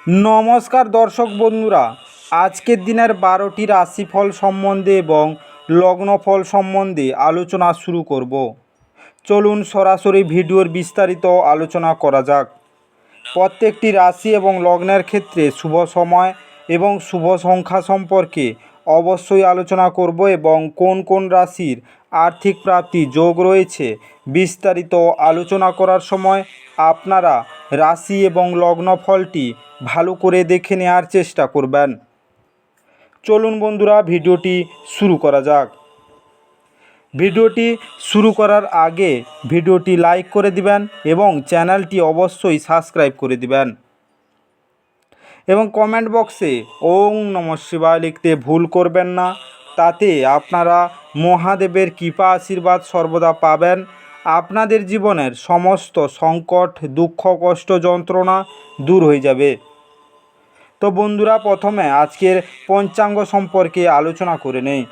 নমস্কার দর্শক বন্ধুরা, আজকের দিনের 12টি রাশিফল সম্বন্ধে এবং লগ্নফল সম্বন্ধে আলোচনা শুরু করব। চলুন সরাসরি ভিডিওর বিস্তারিত আলোচনা করা যাক। প্রত্যেকটি রাশি এবং লগ্নের ক্ষেত্রে শুভ সময় এবং শুভ সংখ্যা সম্পর্কে অবশ্যই আলোচনা করব এবং কোন কোন রাশির আর্থিক প্রাপ্তি যোগ রয়েছে বিস্তারিত আলোচনা করার সময় আপনারা রাশি এবং লগ্নফলটি ভালো করে দেখে নেওয়ার চেষ্টা করবেন। চলুন বন্ধুরা ভিডিওটি শুরু করা যাক। ভিডিওটি শুরু করার আগে ভিডিওটি লাইক করে দিবেন এবং চ্যানেলটি অবশ্যই সাবস্ক্রাইব করে দিবেন এবং কমেন্ট বক্সে ওং নমঃ শিবায় লিখতে ভুল করবেন না। তাতে আপনারা মহাদেবের কৃপা আশীর্বাদ সর্বদা পাবেন। আপনাদের জীবনের সমস্ত সংকট, দুঃখ, কষ্ট, যন্ত্রণা দূর হয়ে যাবে। তো বন্ধুরা, প্রথমে আজকের পঞ্চাঙ্গ সম্পর্কে আলোচনা করে নেই।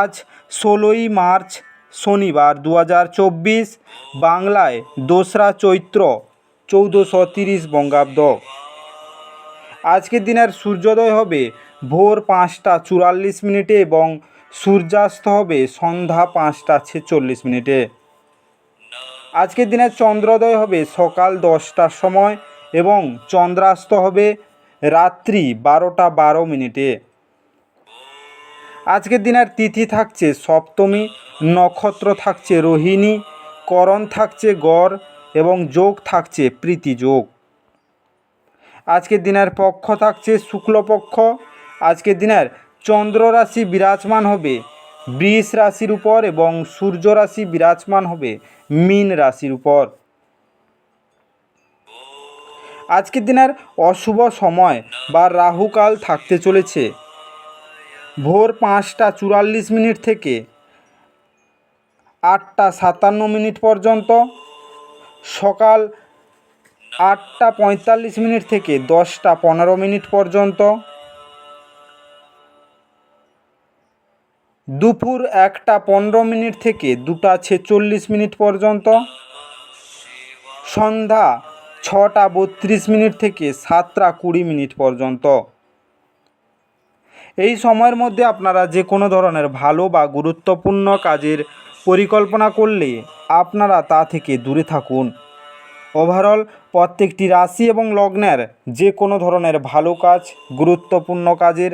আজ 16ই মার্চ শনিবার 2024, বাংলায় 2রা চৈত্র 1430 বঙ্গাব্দ। আজকের দিনের সূর্যোদয় হবে ভোর 5টা 44 এবং সূর্যাস্ত হবে সন্ধ্যা 5টা 46। আজকের দিনের চন্দ্রোদয় হবে সকাল 10টার সময় এবং চন্দ্রাস্ত হবে রাত্রি 12টা 12। আজকের দিনের তিথি থাকছে সপ্তমী, নক্ষত্র থাকছে রোহিণী, করণ থাকছে গড় এবং যোগ থাকছে প্রীতি যোগ। আজকের দিনের পক্ষ থাকছে শুক্লপক্ষ। আজকের দিনের চন্দ্র রাশি বিরাজমান হবে বৃষ রাশির উপর এবং সূর্য রাশি বিরাজমান হবে মীন রাশির উপর। আজকের দিনের অশুভ সময় বা রাহুকাল থাকতে চলেছে ভোর 5টা 44 থেকে 8টা 57 পর্যন্ত, সকাল 8টা 45 থেকে 10টা 15 পর্যন্ত, দুপুর 1টা 15 থেকে 2টা 46 পর্যন্ত, সন্ধ্যা 6টা 32 থেকে 7টা 20 পর্যন্ত। এই সময়ের মধ্যে আপনারা যে কোনো ধরনের ভালো বা গুরুত্বপূর্ণ কাজের পরিকল্পনা করলে আপনারা তা থেকে দূরে থাকুন। ওভারঅল প্রত্যেকটি রাশি এবং লগ্নের যে কোনো ধরনের ভালো কাজ, গুরুত্বপূর্ণ কাজের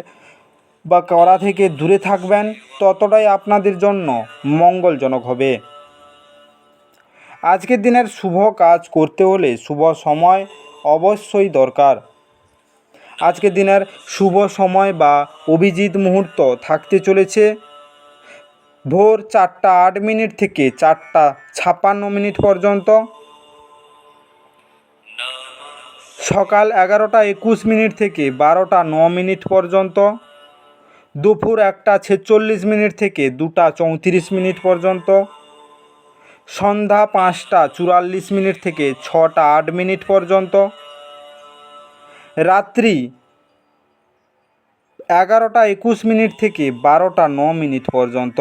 বা করা থেকে দূরে থাকবেন, ততটাই আপনাদের জন্য মঙ্গলজনক হবে। আজকের দিনের শুভ কাজ করতে হলে শুভ সময় অবশ্যই দরকার। আজকের দিনের শুভ সময় বা অভিজিৎ মুহূর্ত থাকতে চলেছে ভোর 4টা 8 থেকে 4টা 56 পর্যন্ত, সকাল 11টা 21 থেকে 12টা 9 পর্যন্ত, দুপুর 1টা 46 থেকে 2টা 34 পর্যন্ত, সন্ধ্যা 5টা 44 থেকে 6টা 8 পর্যন্ত, রাত্রি 11টা 21 থেকে 12টা 9 পর্যন্ত।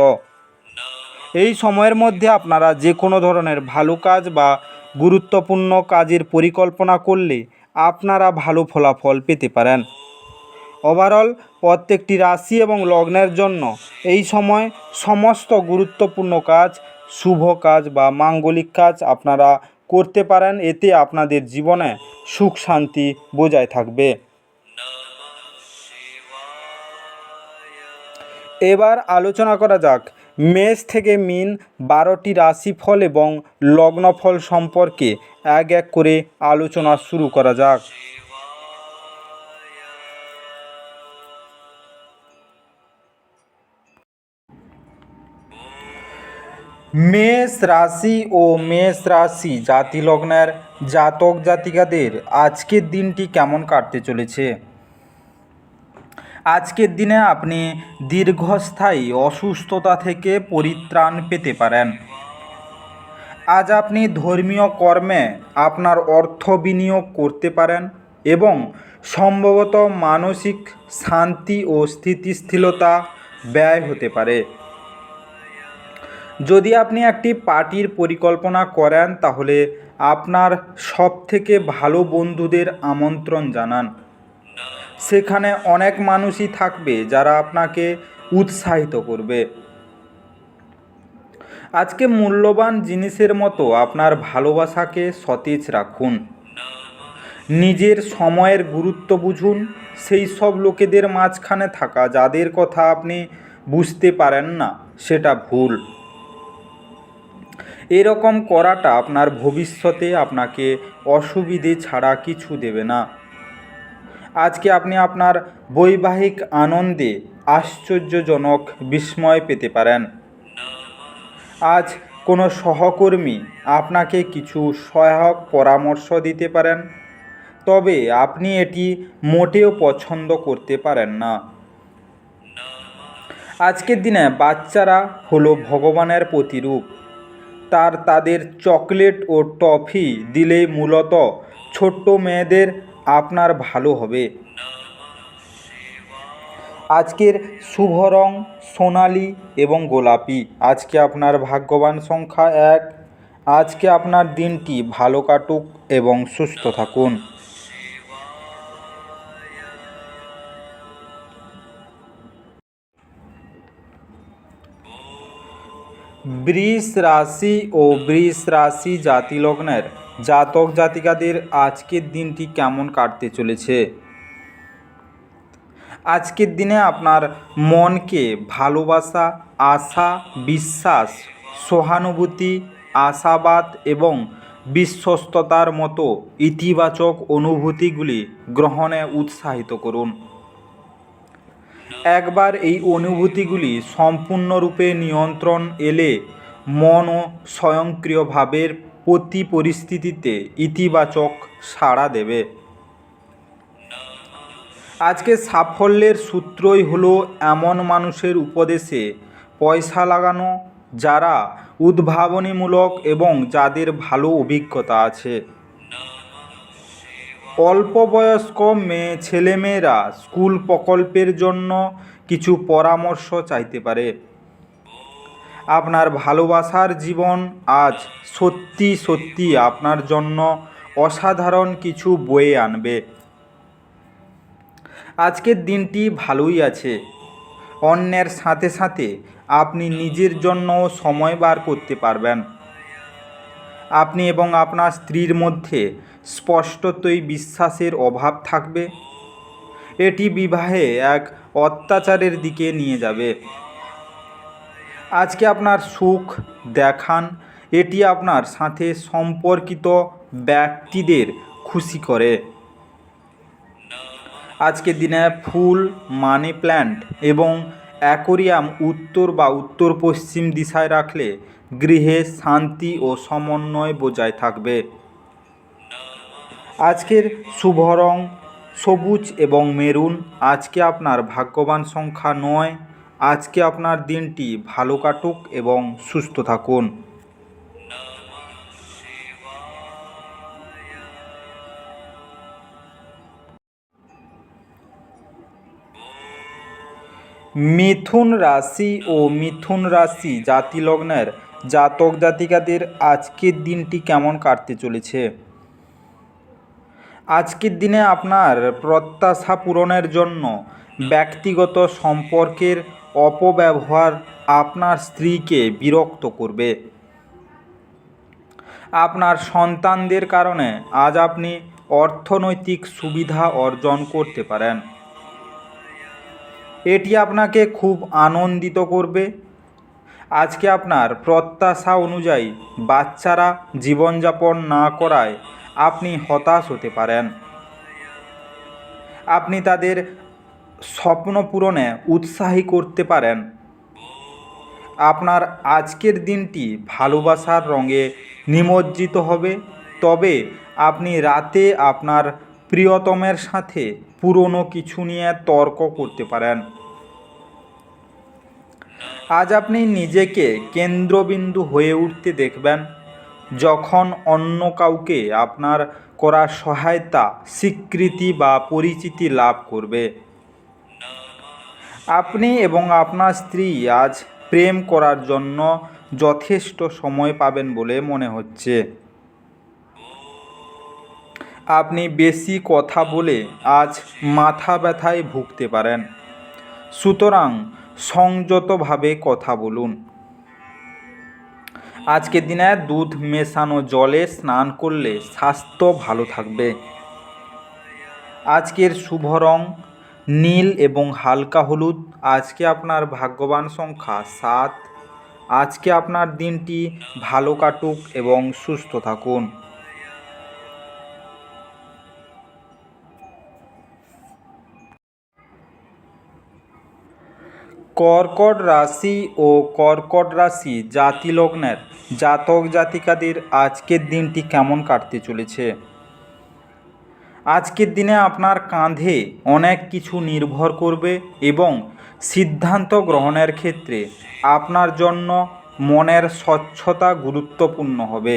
এই সময়ের মধ্যে আপনারা যে কোনো ধরনের ভালো কাজ বা গুরুত্বপূর্ণ কাজের পরিকল্পনা করলে আপনারা ভালো ফলাফল পেতে পারেন। ওভারঅল প্রত্যেকটি রাশি এবং লগ্নের জন্য এই সময় সমস্ত গুরুত্বপূর্ণ কাজ, শুভ কাজ বা মাঙ্গলিক কাজ আপনারা করতে পারেন। এতে আপনাদের জীবনে সুখ শান্তি বজায় থাকবে। এবার আলোচনা করা যাক মেষ থেকে মীন 12টি রাশিফল এবং লগ্নফল সম্পর্কে এক এক করে আলোচনা শুরু করা যাক। মেষ রাশি ও মেষ রাশি জাতি লগ্নের জাতক জাতিকাদের আজকের দিনটি কেমন কাটতে চলেছে। আজকের দিনে আপনি দীর্ঘস্থায়ী অসুস্থতা থেকে পরিত্রাণ পেতে পারেন। আজ আপনি ধর্মীয় কর্মে আপনার অর্থ বিনিয়োগ করতে পারেন এবং সম্ভবত মানসিক শান্তি ও স্থিতিশীলতা ব্যয় হতে পারে। যদি আপনি একটি পার্টির পরিকল্পনা করেন তাহলে আপনার সবথেকে ভালো বন্ধুদের আমন্ত্রণ জানান। সেখানে অনেক মানুষই থাকবে যারা আপনাকে উৎসাহিত করবে। আজকে মূল্যবান জিনিসের মতো আপনার ভালোবাসাকে সতেজ রাখুন। নিজের সময়ের গুরুত্ব বুঝুন। সেই সব লোকেদের মাঝখানে থাকা যাদের কথা আপনি বুঝতে পারেন না, সেটা ভুল। এরকম করাটা আপনার ভবিষ্যতে আপনাকে অসুবিধে ছাড়া কিছু দেবে না। আজকে আপনি আপনার বৈবাহিক আনন্দে আশ্চর্যজনক বিস্ময় পেতে পারেন। আজ কোনো সহকর্মী আপনাকে কিছু সহায়ক পরামর্শ দিতে পারেন, তবে আপনি এটি মোটেও পছন্দ করতে পারেন না। আজকের দিনে বাচ্চারা হলো ভগবানের প্রতিরূপ। তাদের চকলেট ও টফি দিলেই মূলত ছোট্ট মেয়েদের আপনার ভালো হবে। আজকের শুভ রং সোনালি এবং গোলাপি। আজকে আপনার ভাগ্যবান সংখ্যা 1। আজকে আপনার দিনটি ভালো কাটুক এবং সুস্থ থাকুন। বৃষ রাশি ও বৃষ রাশি জাতি লগ্নের জাতক জাতিকাদের আজকের দিনটি কেমন কাটতে চলেছে। আজকের দিনে আপনার মনকে ভালোবাসা, আশা, বিশ্বাস, সহানুভূতি, আশাবাদ এবং বিশ্বস্ততার মতো ইতিবাচক অনুভূতিগুলি গ্রহণে উৎসাহিত করুন। একবার এই অনুভূতিগুলি সম্পূর্ণরূপে নিয়ন্ত্রণ এলে মনও স্বয়ংক্রিয়ভাবে প্রতি পরিস্থিতিতে ইতিবাচক সাড়া দেবে। আজকে সাফল্যের সূত্রই হলো এমন মানুষের উপদেশে পয়সা লাগানো যারা উদ্ভাবনীমূলক এবং যাদের ভালো অভিজ্ঞতা আছে। অল্প বয়স্ক ছেলেমেয়েরা স্কুল প্রকল্পের জন্য কিছু পরামর্শ চাইতে পারে। আপনার ভালোবাসার জীবন আজ সত্যি সত্যি আপনার জন্য অসাধারণ কিছু বয়ে আনবে। আজকের দিনটি ভালোই আছে। অন্যের সাথে সাথে আপনি নিজের জন্যও সময় বার করতে পারবেন। আপনি এবং আপনার স্ত্রীর মধ্যে স্পষ্টতই বিশ্বাসের অভাব থাকবে। এটি বিবাহে এক অত্যাচারের দিকে নিয়ে যাবে। আজকে আপনার সুখ দেখান, এটি আপনার সাথে সম্পর্কিত ব্যক্তিদের খুশি করে। আজকের দিনে ফুল, মানি প্ল্যান্ট এবং অ্যাকোরিয়াম উত্তর বা উত্তর পশ্চিম দিশায় রাখলে গৃহে শান্তি ও সমন্বয় বজায় থাকবে। আজকের শুভ রং সবুজ এবং মেরুন। আজকে আপনার ভাগ্যবান সংখ্যা 9। আজকে আপনার দিনটি ভালো কাটুক এবং সুস্থ থাকুন। মিথুন রাশি ও মিথুন রাশি জাতি লগ্নের জাতক জাতিকাদের আজকের দিনটি কেমন কাটতে চলেছে। আজকের দিনে আপনার প্রত্যাশা পূরণের জন্য ব্যক্তিগত সম্পর্কের অপব্যবহার আপনার স্ত্রীকে বিরক্ত করবে। আপনার সন্তানদের কারণে আজ আপনি অর্থনৈতিক সুবিধা অর্জন করতে পারেন। এটি আপনাকে খুব আনন্দিত করবে। আজকে আপনার প্রত্যাশা অনুযায়ী বাচ্চারা জীবনযাপন না করায় আপনি হতাশ হতে পারেন। আপনি তাদের স্বপ্ন পূরণে উৎসাহী করতে পারেন। আপনার আজকের দিনটি ভালোবাসার রঙে নিমজ্জিত হবে, তবে আপনি রাতে আপনার প্রিয়তমের সাথে পুরনো কিছু নিয়ে তর্ক করতে পারেন। আজ আপনি নিজেকে কেন্দ্রবিন্দু হয়ে উঠতে দেখবেন যখন অন্য কাউকে আপনার করা সহায়তা, স্বীকৃতি বা পরিচিতি লাভ করবে। আপনি এবং আপনার স্ত্রী আজ প্রেম করার জন্য যথেষ্ট সময় পাবেন বলে মনে হচ্ছে। আপনি বেশি কথা বলে আজ মাথা ব্যথায় ভুগতে পারেন, সুতরাং সংযতভাবে কথা বলুন। আজকের দিনে দুধ মেশানো জলে স্নান করলে স্বাস্থ্য ভালো থাকবে। আজকের শুভ রং নীল এবং হালকা হলুদ। আজকে আপনার ভাগ্যবান সংখ্যা 7। আজকে আপনার দিনটি ভালো কাটুক এবং সুস্থ থাকুন। কর্কট রাশি ও কর্কট রাশি জাতি লগ্নের জাতক জাতিকাদের আজকের দিনটি কেমন কাটতে চলেছে। আজকের দিনে আপনার কাঁধে অনেক কিছু নির্ভর করবে এবং সিদ্ধান্ত গ্রহণের ক্ষেত্রে আপনার জন্য মনের স্বচ্ছতা গুরুত্বপূর্ণ হবে।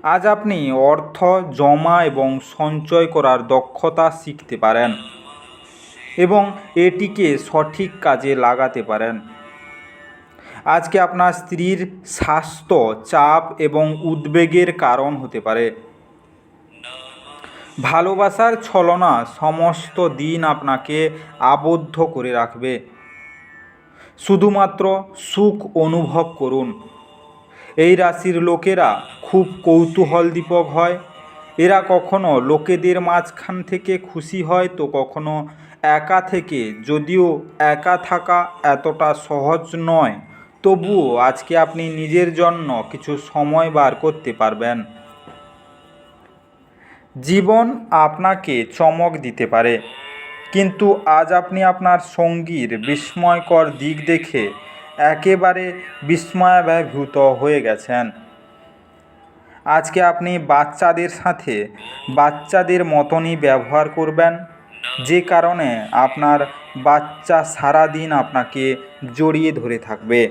আজ আপনি অর্থ জমা এবং সঞ্চয় করার দক্ষতা শিখতে পারেন এবং এটিকে সঠিক কাজে লাগাতে পারেন। আজকে আপনার স্ত্রীর স্বাস্থ্য চাপ এবং উদ্বেগের কারণ হতে পারে। ভালোবাসার ছলনা সমস্ত দিন আপনাকে আবদ্ধ করে রাখবে। শুধুমাত্র সুখ অনুভব করুন। এই রাশির লোকেরা খুব কৌতূহলদীপক হয়। এরা কখনো লোকেদের মাঝখান থেকে খুশি হয় তো কখনো একা থেকে। যদিও একা থাকা এতটা সহজ নয়, তবুও আজকে আপনি নিজের জন্য কিছু সময় বার করতে পারবেন। জীবন আপনাকে চমক দিতে পারে, কিন্তু আজ আপনি আপনার সঙ্গীর বিস্ময়কর দিক দেখে একেবারে বিস্ময়াভিভূত হয়ে গেছেন। আজকে আপনি বাচ্চাদের সাথে বাচ্চাদের মতনই ব্যবহার করবেন, যে কারণে আপনার বাচ্চা সারাদিন আপনাকে জড়িয়ে ধরে থাকবে।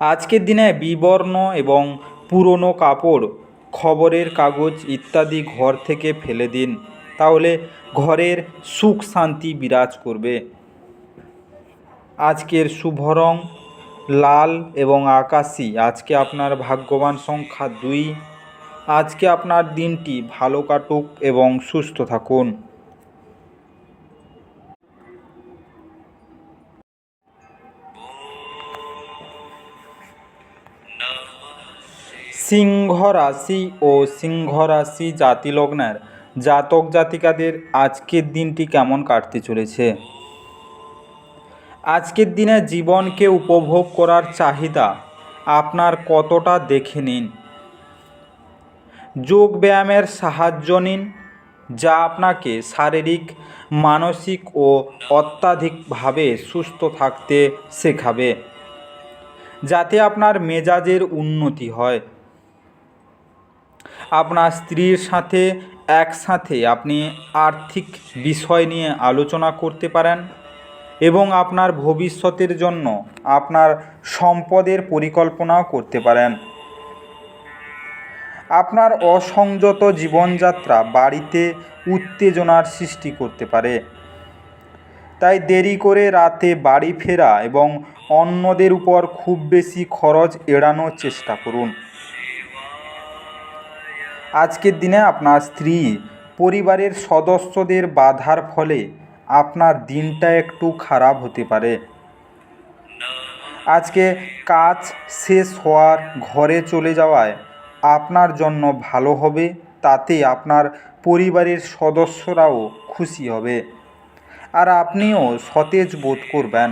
আজকের দিনে বিবর্ণ এবং পুরনো কাপড়, খবরের কাগজ ইত্যাদি ঘর থেকে ফেলে দিন, তাহলে ঘরের সুখ শান্তি বিরাজ করবে। আজকের শুভ রং লাল এবং আকাশি। আজকে আপনার ভাগ্যবান সংখ্যা 2। আজকে আপনার দিনটি ভালো কাটুক এবং সুস্থ থাকুন। সিংহ রাশি ও সিংহ রাশি জাতি লগ্নের জাতক জাতিকাদের আজকের দিনটি কেমন কাটতে চলেছে। আজকের দিনে জীবনকে উপভোগ করার চাহিদা আপনার কতটা দেখে নিন। যোগ ব্যায়ামের সাহায্য নিন, যা আপনাকে শারীরিক মানসিক ও অত্যাধিকভাবে সুস্থ থাকতে শেখাবে, যাতে আপনার মেজাজের উন্নতি হয়। আপনার স্ত্রীর সাথে একসাথে আপনি আর্থিক বিষয় নিয়ে আলোচনা করতে পারেন এবং আপনার ভবিষ্যতের জন্য আপনার সম্পদের পরিকল্পনাও করতে পারেন। আপনার অসংযত জীবনযাত্রা বাড়িতে উত্তেজনার সৃষ্টি করতে পারে, তাই দেরি করে রাতে বাড়ি ফেরা এবং অন্যদের উপর খুব বেশি খরচ এড়ানোর চেষ্টা করুন। আজকের দিনে আপনার স্ত্রী পরিবারের সদস্যদের বাধার ফলে আপনার দিনটা একটু খারাপ হতে পারে। আজকে কাজ শেষ হওয়ার ঘরে চলে যাওয়ায় আপনার জন্য ভালো হবে, তাতে আপনার পরিবারের সদস্যরাও খুশি হবে আর আপনিও সতেজ বোধ করবেন।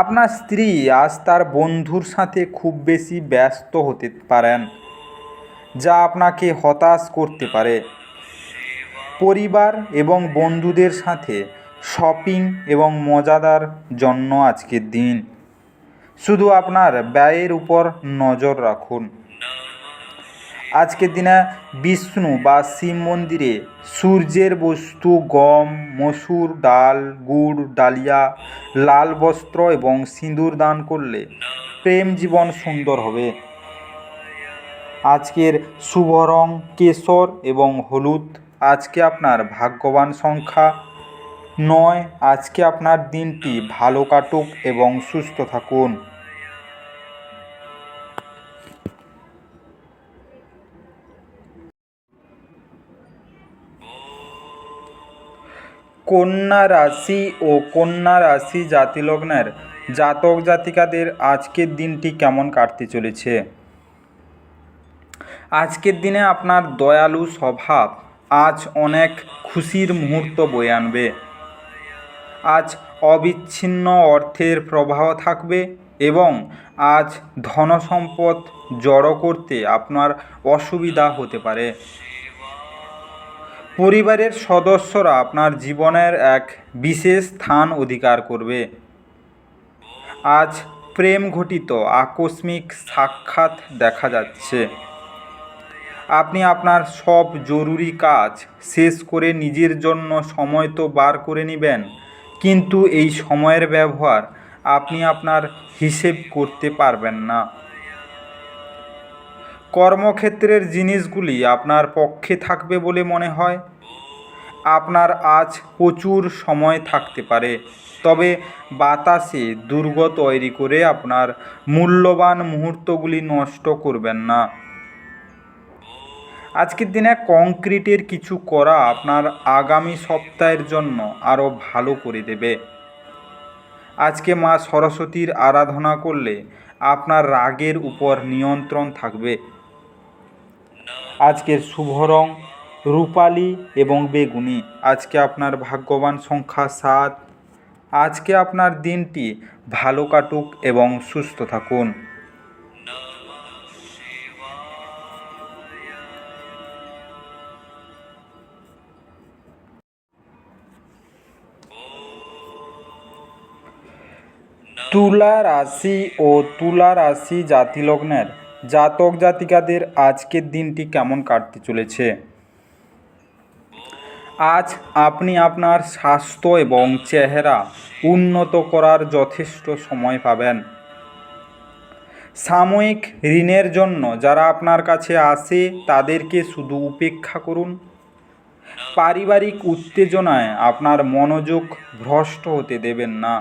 আপনার স্ত্রী আজ তার বন্ধুর সাথে খুব বেশি ব্যস্ত হতে পারেন, যা আপনাকে হতাশ করতে পারে। পরিবার এবং বন্ধুদের সাথে শপিং এবং মজাদার জন্য আজকের দিন। শুধু আপনার ব্যয়ের উপর নজর রাখুন। আজকের দিনে বিষ্ণু বা শিব মন্দিরে সূর্যের বস্তু গম, মসুর ডাল, গুড়, ডালিয়া, লাল বস্ত্র এবং সিঁদুর দান করলে প্রেম জীবন সুন্দর হবে। আজকের শুভ রং কেশর এবং হলুদ। আজকে আপনার ভাগ্যবান সংখ্যা 9 আজকে আপনার দিনটি ভালো কাটুক এবং সুস্থ থাকুন। কন্যা রাশি ও কন্যা রাশি জাতিলগ্নের জাতক জাতিকাদের আজকের দিনটি কেমন কাটতে চলেছে। আজকের দিনে আপনার দয়ালু স্বভাব আজ অনেক খুশির মুহূর্ত বয়ে আনবে। আজ অবিচ্ছিন্ন অর্থের প্রবাহ থাকবে এবং আজ ধনসম্পদ জড়ো করতে আপনার অসুবিধা হতে পারে। পরিবারের সদস্যরা আপনার জীবনের এক বিশেষ স্থান অধিকার করবে। আজ প্রেম ঘটিত আকস্মিক সাক্ষাৎ দেখা যাচ্ছে। আপনি আপনার সব জরুরি কাজ শেষ করে নিজের জন্য সময় তো বার করে নেবেন, কিন্তু এই সময়ের ব্যবহার আপনি আপনার হিসেব করতে পারবেন না। কর্মক্ষেত্রের জিনিসগুলি আপনার পক্ষে থাকবে বলে মনে হয়। আপনার আজ প্রচুর সময় থাকতে পারে, তবে বাতাসে দুর্গ তৈরি করে আপনার মূল্যবান মুহূর্তগুলি নষ্ট করবেন না। আজকের দিনে কংক্রিটের কিছু করা আপনার আগামী সপ্তাহের জন্য আরও ভালো করে দেবে। আজকে মা সরস্বতীর আরাধনা করলে আপনার রাগের উপর নিয়ন্ত্রণ থাকবে। আজকের শুভ রং রূপালি এবং বেগুনি। আজকে আপনার ভাগ্যবান সংখ্যা 7। আজকে আপনার দিনটি ভালো কাটুক এবং সুস্থ থাকুন। তুলা রাশি ও তুলা রাশি জাতিলগ্নের জাতক জাতিকাদের আজকের দিনটি কেমন কাটতে চলেছে। আজ আপনি আপনার স্বাস্থ্য এবং চেহারা উন্নত করার যথেষ্ট সময় পাবেন। সাময়িক ঋণের জন্য যারা আপনার কাছে আসে তাদেরকে শুধু উপেক্ষা করুন। পারিবারিক উত্তেজনায় আপনার মনোযোগ ভ্রষ্ট হতে দেবেন না।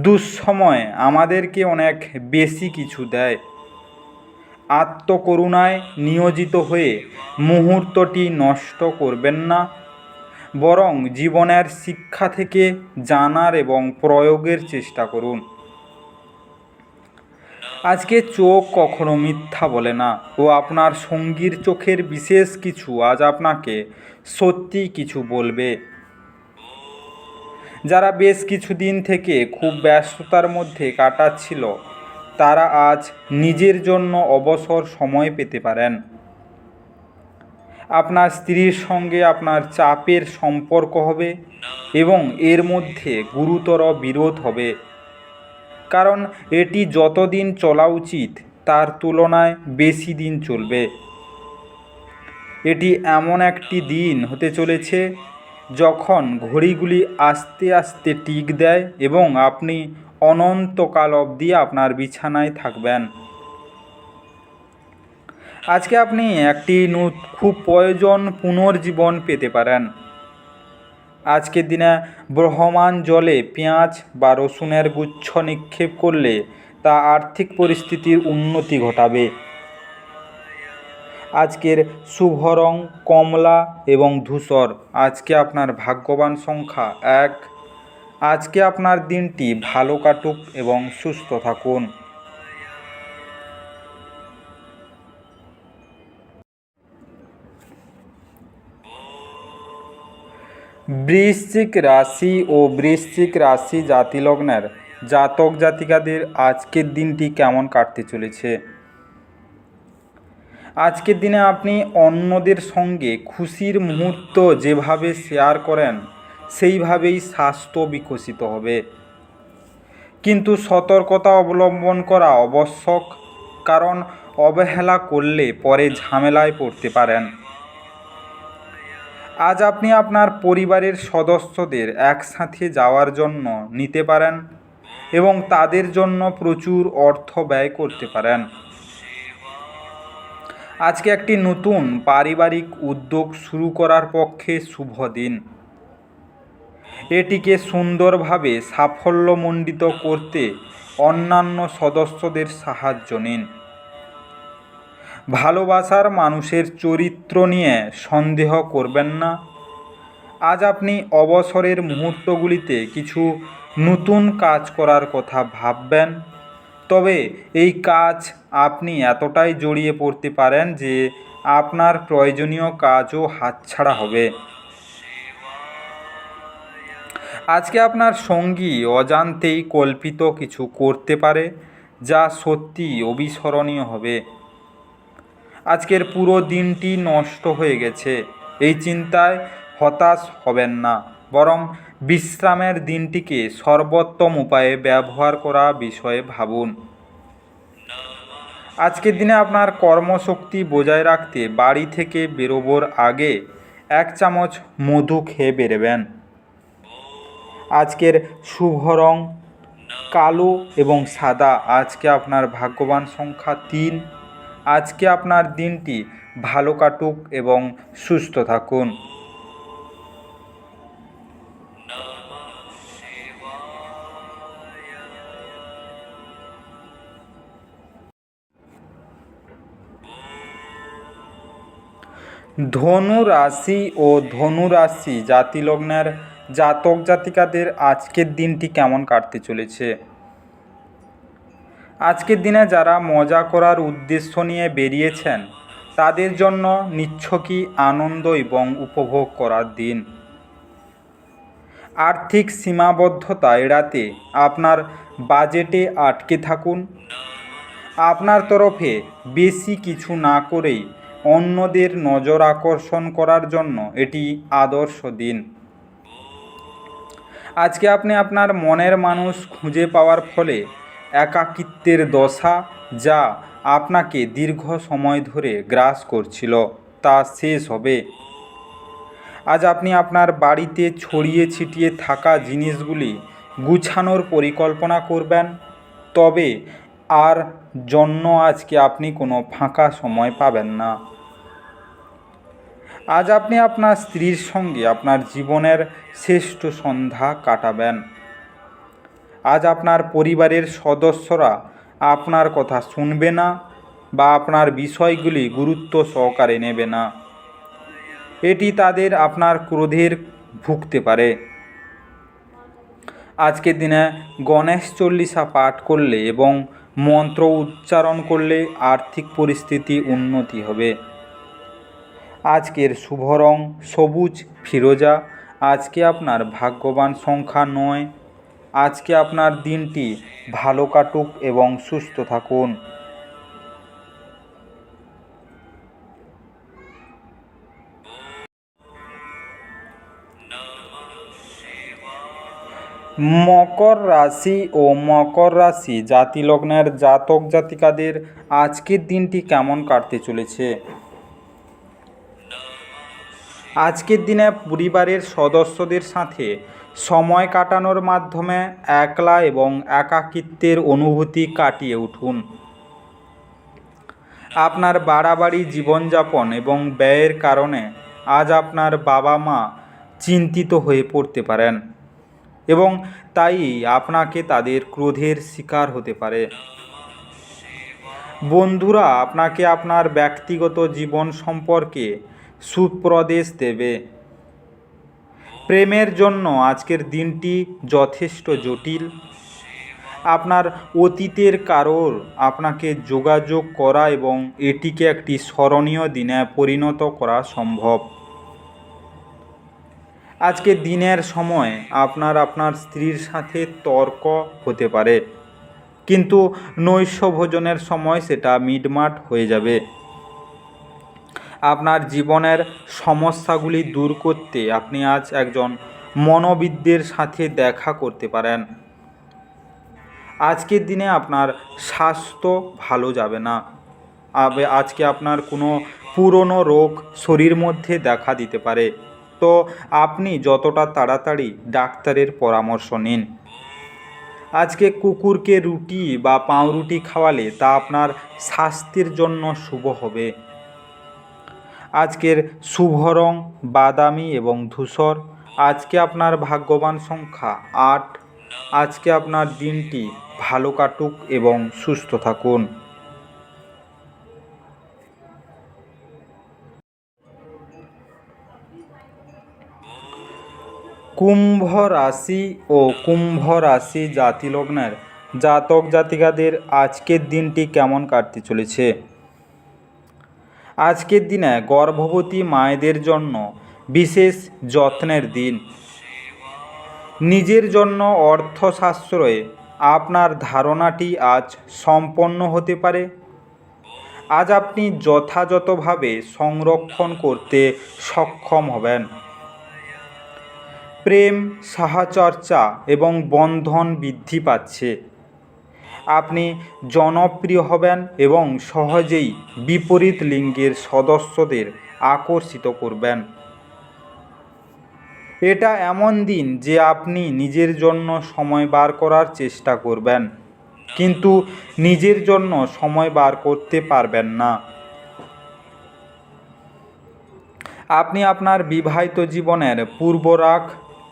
দুঃসময় আমাদেরকে অনেক বেশি কিছু দেয়। আত্মকরুণায় নিয়োজিত হয়ে মুহূর্তটি নষ্ট করবেন না, বরং জীবনের শিক্ষা থেকে জানার এবং প্রয়োগের চেষ্টা করুন। আজকে চোখ কখনো মিথ্যা বলে না ও আপনার সঙ্গীর চোখের বিশেষ কিছু আজ আপনাকে সত্যি কিছু বলবে। যারা বেশ কিছুদিন থেকে খুব ব্যস্ততার মধ্যে কাটাচ্ছিল তারা আজ নিজের জন্য অবসর সময় পেতে পারেন। আপনার স্ত্রীর সঙ্গে আপনার চাপের সম্পর্ক হবে এবং এর মধ্যে গুরুতর বিরোধ হবে, কারণ এটি যতদিন চলা উচিত তার তুলনায় বেশি দিন চলবে। এটি এমন একটি দিন হতে চলেছে যখন ঘড়িগুলি আস্তে আস্তে টিক দেয় এবং আপনি অনন্তকাল অবধি আপনার বিছানায় থাকবেন। আজকে আপনি একটি খুব প্রয়োজন পুনর্জীবন পেতে পারেন। আজকের দিনে বহমান জলে পেঁয়াজ বা রসুনের গুচ্ছ নিক্ষেপ করলে তা আর্থিক পরিস্থিতির উন্নতি ঘটাবে। আজকের শুভ রং কমলা এবং ধূসর। আজকে আপনার ভাগ্যবান সংখ্যা 1। আজকে আপনার দিনটি ভালো কাটুক এবং সুস্থ থাকুন। বৃশ্চিক রাশি ও বৃশ্চিক রাশি জাতিলগ্নের জাতক জাতিকাদের আজকের দিনটি কেমন কাটতে চলেছে। আজকের দিনে আপনি অন্যদের সঙ্গে খুশির মুহূর্ত যেভাবে শেয়ার করেন সেইভাবেই স্বাস্থ্য বিকশিত হবে, কিন্তু সতর্কতা অবলম্বন করা আবশ্যক, কারণ অবহেলা করলে পরে ঝামেলায় পড়তে পারেন। আজ আপনি আপনার পরিবারের সদস্যদের একসাথে যাওয়ার জন্য নিতে পারেন এবং তাদের জন্য প্রচুর অর্থ ব্যয় করতে পারেন। আজকে একটি নতুন পারিবারিক উদ্যোগ শুরু করার পক্ষে শুভ দিন। এটিকে সুন্দরভাবে সাফল্যমণ্ডিত করতে অন্যান্য সদস্যদের সাহায্য নিন। ভালোবাসার মানুষের চরিত্র নিয়ে সন্দেহ করবেন না। আজ আপনি অবসরের মুহূর্তগুলিতে কিছু নতুন কাজ করার কথা ভাববেন, তবে এই কাজ আপনি এতটাই জড়িয়ে পড়তে পারেন যে আপনার প্রয়োজনীয় কাজও হাতছাড়া হবে। আজকে আপনার সঙ্গী অজান্তেই কল্পিত কিছু করতে পারে যা সত্যি অবিস্মরণীয় হবে। আজকের পুরো দিনটি নষ্ট হয়ে গেছে এই চিন্তায় হতাশ হবেন না, বরং বিশ্রামের দিনটিকে সর্বোত্তম উপায়ে ব্যবহার করা বিষয়ে ভাবুন। আজকের দিনে আপনার কর্মশক্তি বজায় রাখতে বাড়ি থেকে বেরোবার আগে 1 চামচ মধু খেয়ে বেরোবেন। আজকের শুভ রং কালো এবং সাদা। আজকে আপনার ভাগ্যবান সংখ্যা 3। আজকে আপনার দিনটি ভালো কাটুক এবং সুস্থ থাকুন। ধনু রাশি ও ধনু রাশি জাতিলগ্নের জাতক জাতিকাদের আজকের দিনটি কেমন কাটতে চলেছে? আজকের দিনে যারা মজা করার উদ্দেশ্য নিয়ে বেরিয়েছেন তাদের জন্য নিছকই আনন্দ এবং উপভোগ করার দিন। আর্থিক সীমাবদ্ধতা এড়াতে আপনার বাজেটে আটকে থাকুন। আপনার তরফে বেশি কিছু না করেই অন্যদের নজর আকর্ষণ করার জন্য এটি আদর্শ দিন। আজকে আপনি আপনার মনের মানুষ খুঁজে পাওয়ার ফলে একাকিত্বের দশা যা আপনাকে দীর্ঘ সময় ধরে গ্রাস করছিল তা শেষ হবে। আজ আপনি আপনার বাড়িতে ছড়িয়ে ছিটিয়ে থাকা জিনিসগুলি গুছানোর পরিকল্পনা করবেন, তবে আর জন্য আজকে আপনি কোনো ফাঁকা সময় পাবেন না। আজ আপনি আপনার স্ত্রীর সঙ্গে আপনার জীবনের শ্রেষ্ঠ সন্ধ্যা কাটাবেন। আজ আপনার পরিবারের সদস্যরা আপনার কথা শুনবে না বা আপনার বিষয়গুলি গুরুত্ব সহকারে নেবে না। এটি তাদের আপনার ক্রোধের ভুগতে পারে। আজকের দিনে গণেশ চল্লিশা পাঠ করলে এবং মন্ত্র উচ্চারণ করলে আর্থিক পরিস্থিতি উন্নতি হবে। আজকের শুভ রং সবুজ ফিরোজা। আজকে আপনার ভাগ্যবান সংখ্যা 9। আজকে আপনার দিনটি ভালো কাটুক এবং সুস্থ থাকুন। মকর রাশি ও মকর রাশি জাতিলগ্নের জাতক জাতিকাদের আজকের দিনটি কেমন কাটতে চলেছে? আজকের দিনে পরিবারের সদস্যদের সাথে সময় কাটানোর মাধ্যমে একলা এবং একাকিত্বের অনুভূতি কাটিয়ে উঠুন। আপনার বাড়াবাড়ি জীবনযাপন এবং ব্যয়ের কারণে আজ আপনার বাবা মা চিন্তিত হয়ে পড়তে পারেন এবং তাই আপনাকে তাদের ক্রোধের শিকার হতে পারে। বন্ধুরা আপনাকে আপনার ব্যক্তিগত জীবন সম্পর্কে সুপ্রদেশ দেবে। প্রেমের জন্য আজকের দিনটি যথেষ্ট জটিল। আপনার অতীতের কারোর আপনাকে যোগাযোগ করা এবং এটিকে একটি স্মরণীয় দিনে পরিণত করা সম্ভব। আজকে দিনের সময় আপনার স্ত্রীর সাথে তর্ক হতে পারে, কিন্তু নৈশ ভোজনের সময় সেটা মিটমাট হয়ে যাবে। আপনার জীবনের সমস্যাগুলি দূর করতে আপনি আজ একজন মনোবিদদের সাথে দেখা করতে পারেন। আজকের দিনে আপনার স্বাস্থ্য ভালো যাবে না। আজকে আপনার কোনো পুরনো রোগ শরীর মধ্যে দেখা দিতে পারে, তো আপনি যতটা তাড়াতাড়ি ডাক্তারের পরামর্শ নিন। আজকে কুকুরকে রুটি বা পাউরুটি খাওয়ালে তা আপনার স্বাস্থ্যের জন্য শুভ হবে। আজকের শুভ রং বাদামি এবং ধূসর। আজকে আপনার ভাগ্যবান সংখ্যা 8। আজকে আপনার দিনটি ভালো কাটুক এবং সুস্থ থাকুন। কুম্ভ রাশি ও কুম্ভ রাশি জাতিলগ্নের জাতক জাতিকাদের আজকের দিনটি কেমন কাটতে চলেছে? আজকের দিনে গর্ভবতী মায়েদের জন্য বিশেষ যত্নের দিন। নিজের জন্য অর্থ সাশ্রয়ে আপনার ধারণাটি আজ সম্পন্ন হতে পারে। আজ আপনি যথাযথভাবে সংরক্ষণ করতে সক্ষম হবেন। প্রেম, সাহচর্চা এবং বন্ধন বৃদ্ধি পাচ্ছে। আপনি জনপ্রিয় হবেন এবং সহজেই বিপরীত লিঙ্গের সদস্যদের আকর্ষিত করবেন। এটা এমন দিন যে আপনি নিজের জন্য সময় বার করার চেষ্টা করবেন, কিন্তু নিজের জন্য সময় বার করতে পারবেন না। আপনি আপনার বিবাহিত জীবনের পূর্বরাগ,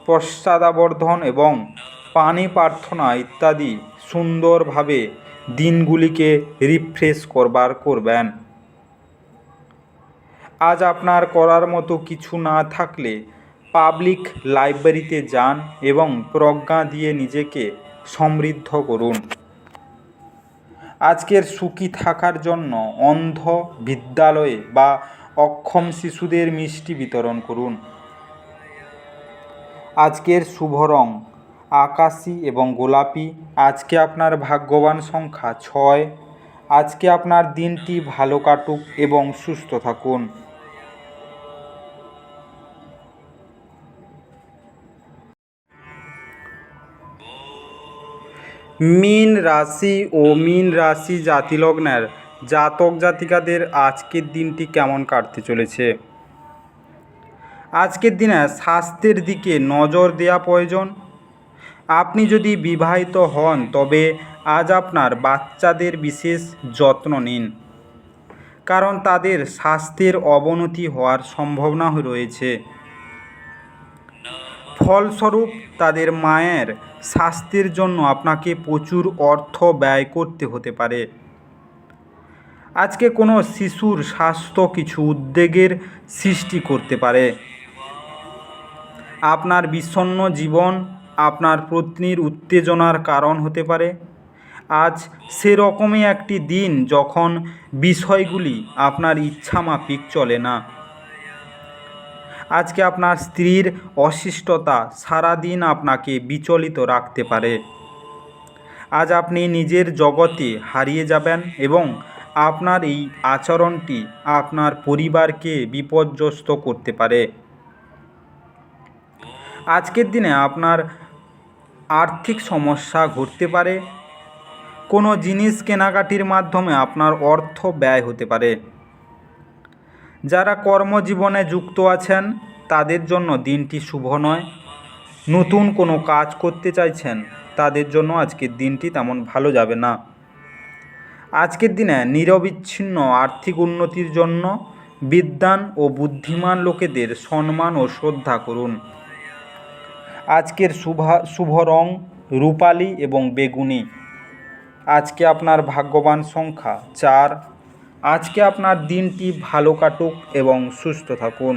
পশ্চাদাবর্তন এবং পানি প্রার্থনা ইত্যাদি সুন্দরভাবে দিনগুলিকে রিফ্রেশ করবেন। আজ আপনার করার মতো কিছু না থাকলে পাবলিক লাইব্রেরিতে যান এবং প্রজ্ঞা দিয়ে নিজেকে সমৃদ্ধ করুন। আজকের সুখী থাকার জন্য অন্ধ বিদ্যালয়ে বা অক্ষম শিশুদের মিষ্টি বিতরণ করুন। আজকের শুভ রং আকাশী এবং গোলাপি। আজকে আপনার ভাগ্যবান সংখ্যা 6। আজকে আপনার দিনটি ভালো কাটুক এবং সুস্থ থাকুন। মীন রাশি ও মীন রাশি জাতিলগ্নের জাতক জাতিকাদের আজকের দিনটি কেমন কাটতে চলেছে? আজকের দিনে স্বাস্থ্যের দিকে নজর দেওয়া প্রয়োজন। আপনি যদি বিবাহিত হন তবে আজ আপনার বাচ্চাদের বিশেষ যত্ন নিন, কারণ তাদের স্বাস্থ্যের অবনতি হওয়ার সম্ভাবনা রয়েছে। ফলস্বরূপ তাদের মায়ের স্বাস্থ্যের জন্য আপনাকে প্রচুর অর্থ ব্যয় করতে হতে পারে। আজকে কোনো শিশুর স্বাস্থ্য কিছু উদ্বেগের সৃষ্টি করতে পারে। আপনার বিষণ্ণ জীবন আপনার পত্নীর উত্তেজনার কারণ হতে পারে। আজ সেরকমই একটি দিন যখন বিষয়গুলি আপনার ইচ্ছামাফিক চলে না। আজকে আপনার স্ত্রীর অশিষ্টতা সারাদিন আপনাকে বিচলিত রাখতে পারে। আজ আপনি নিজের জগতে হারিয়ে যাবেন এবং আপনার এই আচরণটি আপনার পরিবারকে বিপর্যস্ত করতে পারে। আজকের দিনে আপনার আর্থিক সমস্যা ঘটতে পারে। কোনো জিনিস কেনাকাটির মাধ্যমে আপনার অর্থ ব্যয় হতে পারে। যারা কর্মজীবনে যুক্ত আছেন তাদের জন্য দিনটি শুভ নয়। নতুন কোনো কাজ করতে চাইছেন তাদের জন্য আজকের দিনটি তেমন ভালো যাবে না। আজকের দিনে নিরবিচ্ছিন্ন আর্থিক উন্নতির জন্য বিদ্বান ও বুদ্ধিমান লোকেদের সম্মান ও শ্রদ্ধা করুন। আজকের শুভ রং রূপালি এবং বেগুনি। আজকে আপনার ভাগ্যবান সংখ্যা 4। আজকে আপনার দিনটি ভালো কাটুক এবং সুস্থ থাকুন।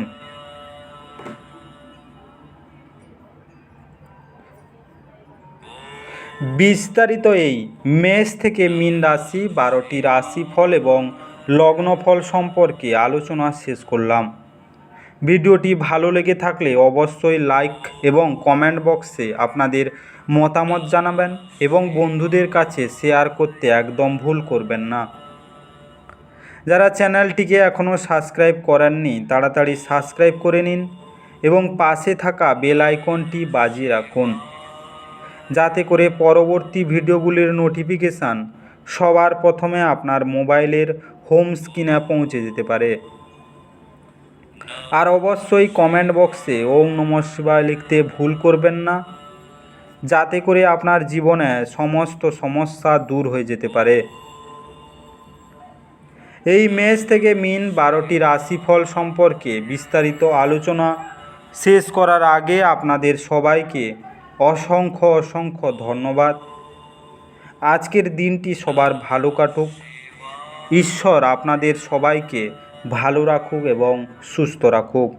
বিস্তারিত এই মেষ থেকে মীন রাশি 12টি রাশিফল এবং লগ্নফল সম্পর্কে আলোচনা শেষ করলাম। ভিডিওটি ভালো লেগে থাকলে অবশ্যই লাইক এবং কমেন্ট বক্সে আপনাদের মতামত জানাবেন এবং বন্ধুদের কাছে শেয়ার করতে একদম ভুল করবেন না। যারা চ্যানেলটিকে এখনও সাবস্ক্রাইব করেননি তাড়াতাড়ি সাবস্ক্রাইব করে নিন এবং পাশে থাকা বেল আইকনটি বাজিয়ে রাখুন, যাতে করে পরবর্তী ভিডিওগুলির নোটিফিকেশান সবার প্রথমে আপনার মোবাইলের হোম স্ক্রিনে পৌঁছে যেতে পারে। আর অবশ্যই কমেন্ট বক্সে ওম নমঃ শিবায় লিখতে ভুল করবেন না, যাতে করে আপনার জীবনে সমস্ত সমস্যা দূর হয়ে যেতে পারে। এই মেষ থেকে মীন 12টি রাশিফল সম্পর্কে বিস্তারিত আলোচনা শেষ করার আগে আপনাদের সবাইকে অসংখ্য অসংখ্য ধন্যবাদ। আজকের দিনটি সবার ভালো কাটুক। ঈশ্বর আপনাদের সবাইকে ভালো রাখুক এবং সুস্থ রাখুক।